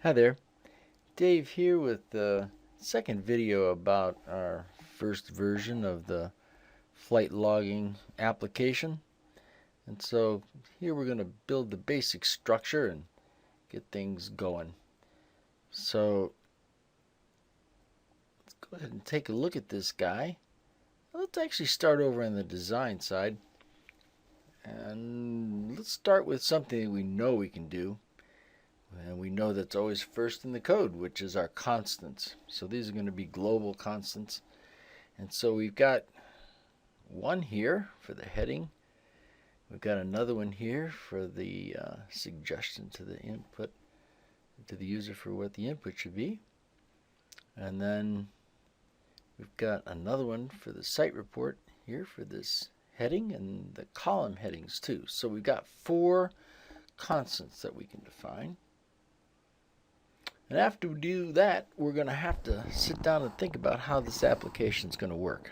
Hi there, Dave here with the second video about our first version of the flight logging application. And so here we're going to build the basic structure and get things going. So let's go ahead and take a look at this guy. Let's actually start over on the design side. And let's start with something we know we can do. And we know that's always first in the code, which is our constants. So these are going to be global constants. And so we've got one here for the heading. We've got another one here for the suggestion to the input, to the user for what the input should be. And then we've got another one for the site report here for this heading and the column headings too. So we've got four constants that we can define. And after we do that, we're going to have to sit down and think about how this application is going to work.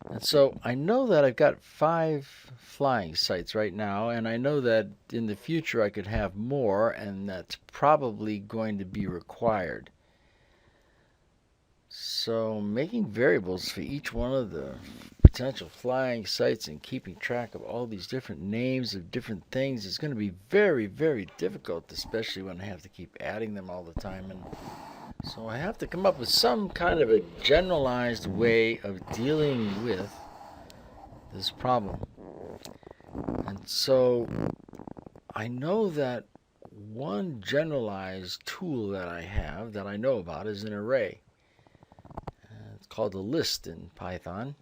And so I know that I've got 5 flying sites right now, and I know that in the future I could have more, and that's probably going to be required. So making variables for each one of the potential flying sites and keeping track of all these different names of different things is going to be very, very difficult, especially when I have to keep adding them all the time. And so I have to come up with some kind of a generalized way of dealing with this problem. And so I know that one generalized tool that I have that I know about is an array. It's called a list in Python.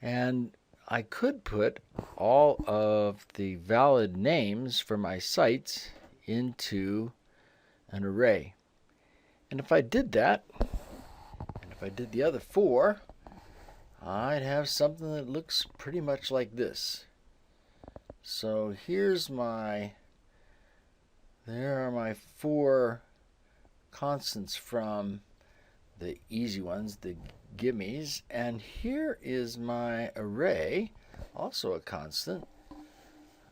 And I could put all of the valid names for my sites into an array. And if I did that, and if I did the other 4, I'd have something that looks pretty much like this. So here's there are my 4 constants from the easy ones, the gimmes, and here is my array, also a constant,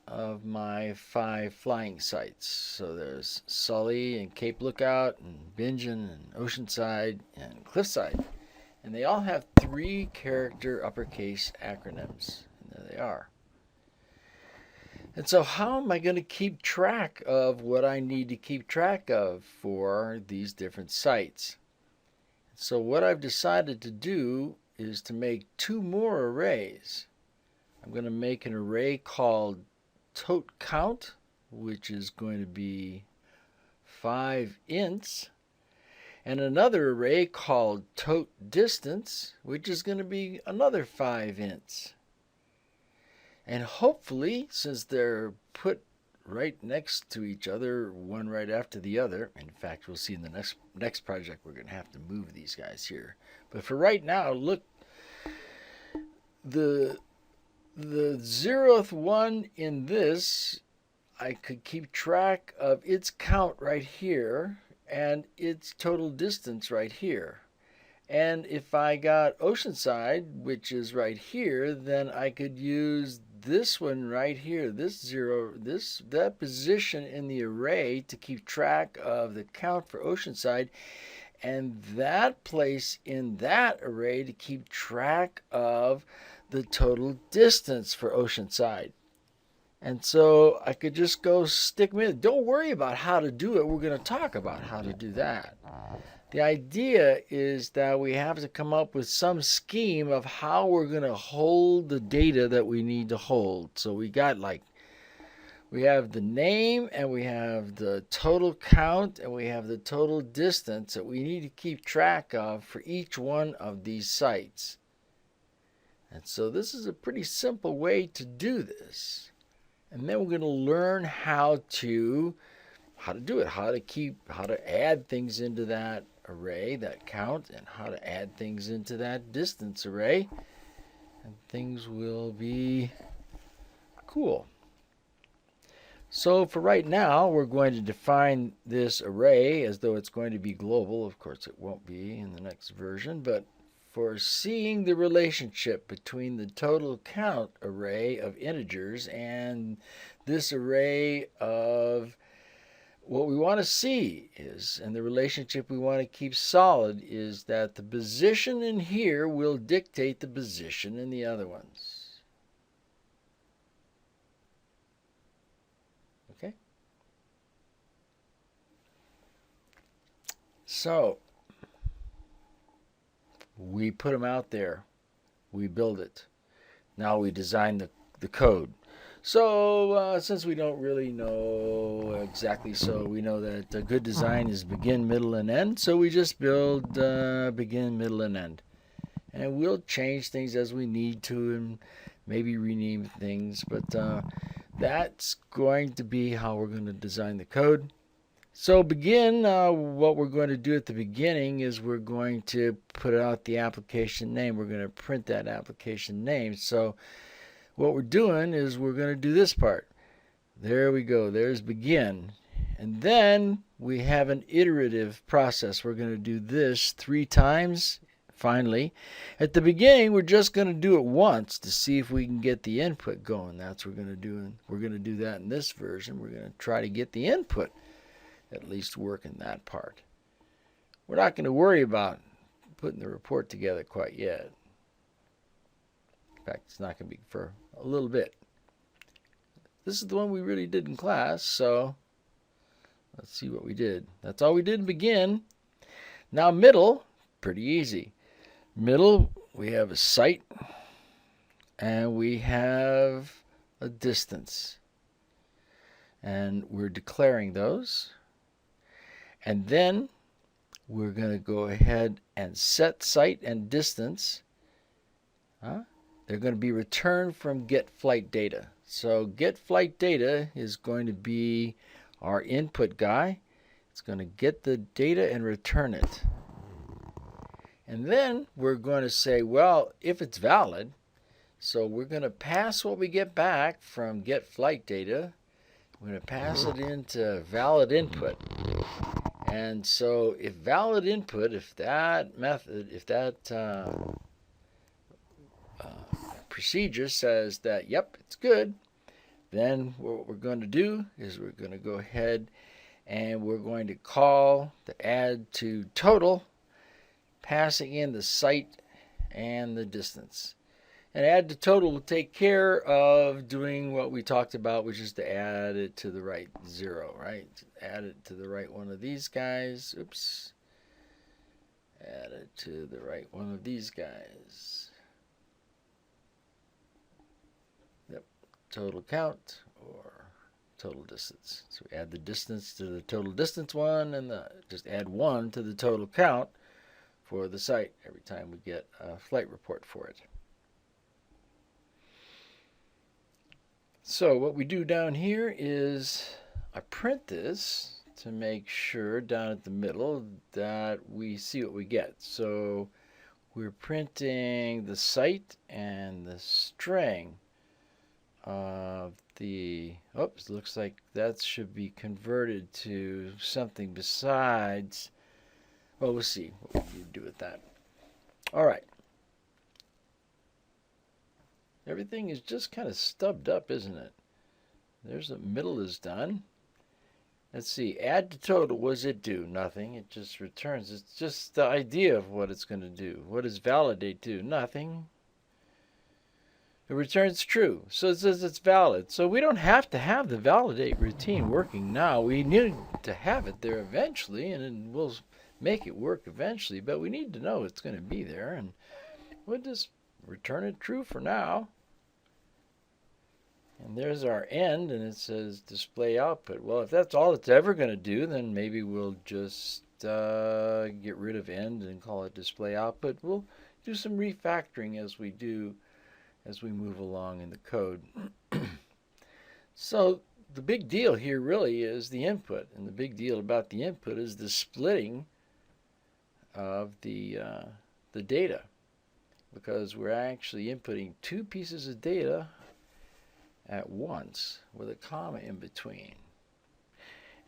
of my 5 flying sites. So there's Sully and Cape Lookout and Bingen and Oceanside and Cliffside. And they all have 3-character uppercase acronyms. And there they are. And so how am I going to keep track of what I need to keep track of for these different sites? So what I've decided to do is to make 2 more arrays. I'm going to make an array called tote count, which is going to be 5 ints, and another array called tote distance, which is going to be another 5 ints. And hopefully, since they're put right next to each other, one right after the other, in fact, we'll see in the next project we're going to have to move these guys here. But for right now, look, the 0th one in this, I could keep track of its count right here and its total distance right here. And if I got Oceanside, which is right here, then I could use this one right here, that position in the array to keep track of the count for Oceanside, and that place in that array to keep track of the total distance for Oceanside. And so I could just go stick with it. Don't worry about how to do it. We're going to talk about how to do that. The idea is that we have to come up with some scheme of how we're going to hold the data that we need to hold. So we have the name, and we have the total count, and we have the total distance that we need to keep track of for each one of these sites. And so this is a pretty simple way to do this. And then we're going to learn how to do it, how to add things into that array, that count, and how to add things into that distance array. And things will be cool. So for right now, we're going to define this array as though it's going to be global. Of course, it won't be in the next version, but for seeing the relationship between the total count array of integers and this array of what we want to see is, and the relationship we want to keep solid, is that the position in here will dictate the position in the other ones. Okay? So, we put them out there. We build it. Now we design the code. So, since we don't really know exactly, so we know that a good design is begin, middle, and end. So we just build begin, middle, and end. And we'll change things as we need to and maybe rename things. But that's going to be how we're going to design the code. So begin, what we're going to do at the beginning is we're going to put out the application name. We're going to print that application name. So what we're doing is we're going to do this part. There we go. There's begin. And then we have an iterative process. We're going to do this 3 times. Finally, at the beginning, we're just going to do it once to see if we can get the input going. That's what we're going to do. We're going to do that in this version. We're going to try to get the input at least work in that part. We're not going to worry about putting the report together quite yet. In fact, it's not going to be for a little bit. This is the one we really did in class, so let's see what we did. That's all we did in begin. Now middle, pretty easy. Middle, we have a site and we have a distance. And we're declaring those. And then we're going to go ahead and set site and distance. They're going to be returned from get flight data. So get flight data is going to be our input guy. It's going to get the data and return it. And then we're going to say, well, if it's valid, so we're going to pass what we get back from get flight data. We're going to pass it into valid input. And so if valid input, if that method, if that procedure says that, yep, it's good, then what we're going to do is we're going to go ahead and we're going to call the add to total, passing in the site and the distance. And add to total will take care of doing what we talked about, which is to add it to the right 0, right? Add it to the right one of these guys. Oops. Add it to the right one of these guys. Yep. Total count or total distance. So we add the distance to the total distance one and just add 1 to the total count for the site every time we get a flight report for it. So what we do down here is I print this to make sure down at the middle that we see what we get. So we're printing the site and the string of the, oops, looks like that should be converted to something besides, well, we'll see what we need to do with that. All right. Everything is just kind of stubbed up, isn't it? There's the middle is done. Let's see, add to total, what does it do? Nothing, it just returns. It's just the idea of what it's going to do. What does validate do? Nothing. It returns true, so it says it's valid. So we don't have to have the validate routine working now. We need to have it there eventually, and then we'll make it work eventually, but we need to know it's going to be there, and we'll just return it true for now. And there's our end, and it says display output. Well, if that's all it's ever going to do, then maybe we'll just get rid of end and call it display output. We'll do some refactoring as we move along in the code. So the big deal here really is the input, and the big deal about the input is the splitting of the data, because we're actually inputting 2 pieces of data at once with a comma in between.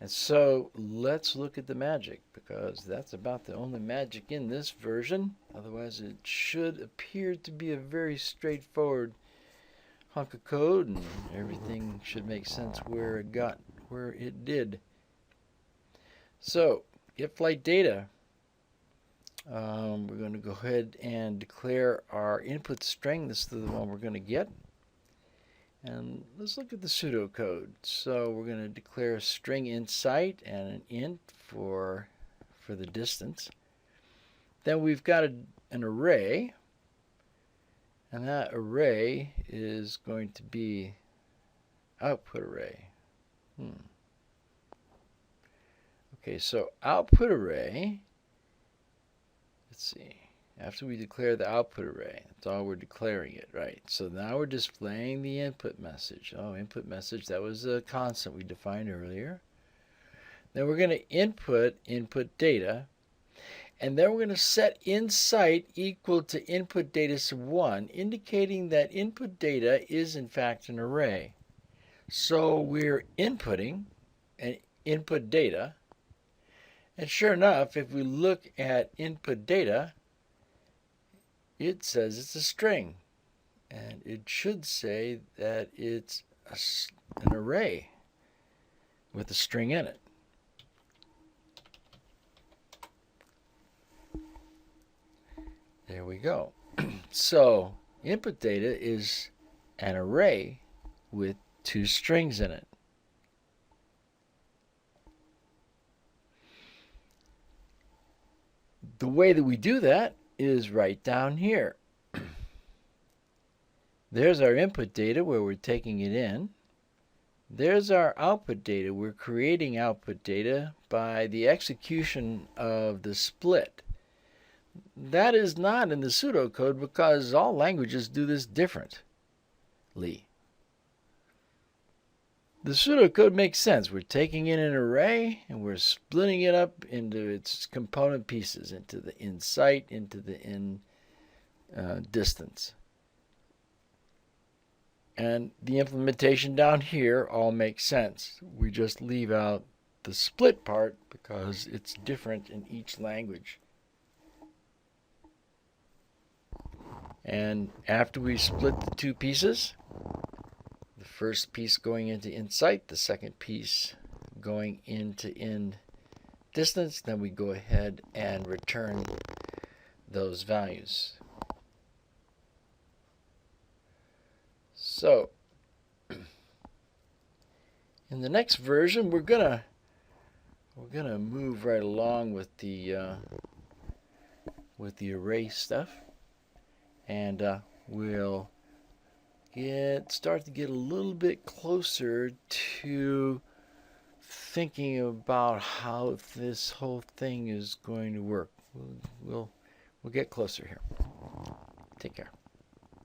And so let's look at the magic, because that's about the only magic in this version. Otherwise it should appear to be a very straightforward hunk of code, and everything should make sense where it did. So get flight data. We're going to go ahead and declare our input string. This is the one we're going to get. And let's look at the pseudocode. So we're going to declare a string insight and an int for the distance. Then we've got an array, and that array is going to be output array. Okay, so output array, let's see, after we declare the output array, that's all we're declaring it, right? So now we're displaying the input message. Oh, input message, that was a constant we defined earlier. Then we're going to input data, and then we're going to set insight equal to input data sub 1, indicating that input data is in fact an array. So we're inputting an input data, and sure enough, if we look at input data, it says it's a string, and it should say that it's an array with a string in it. There we go. So input data is an array with 2 strings in it. The way that we do that is right down here. There's our input data where we're taking it in. There's our output data. We're creating output data by the execution of the split. That is not in the pseudocode because all languages do this differently. The pseudocode makes sense. We're taking in an array and we're splitting it up into its component pieces, into the insight, into the distance. And the implementation down here all makes sense. We just leave out the split part because it's different in each language. And after we split the 2 pieces, the first piece going into insight, the second piece going into distance, then we go ahead and return those values. So in the next version, we're gonna move right along with the array stuff, and we'll start to get a little bit closer to thinking about how this whole thing is going to work. We'll get closer here. Take care.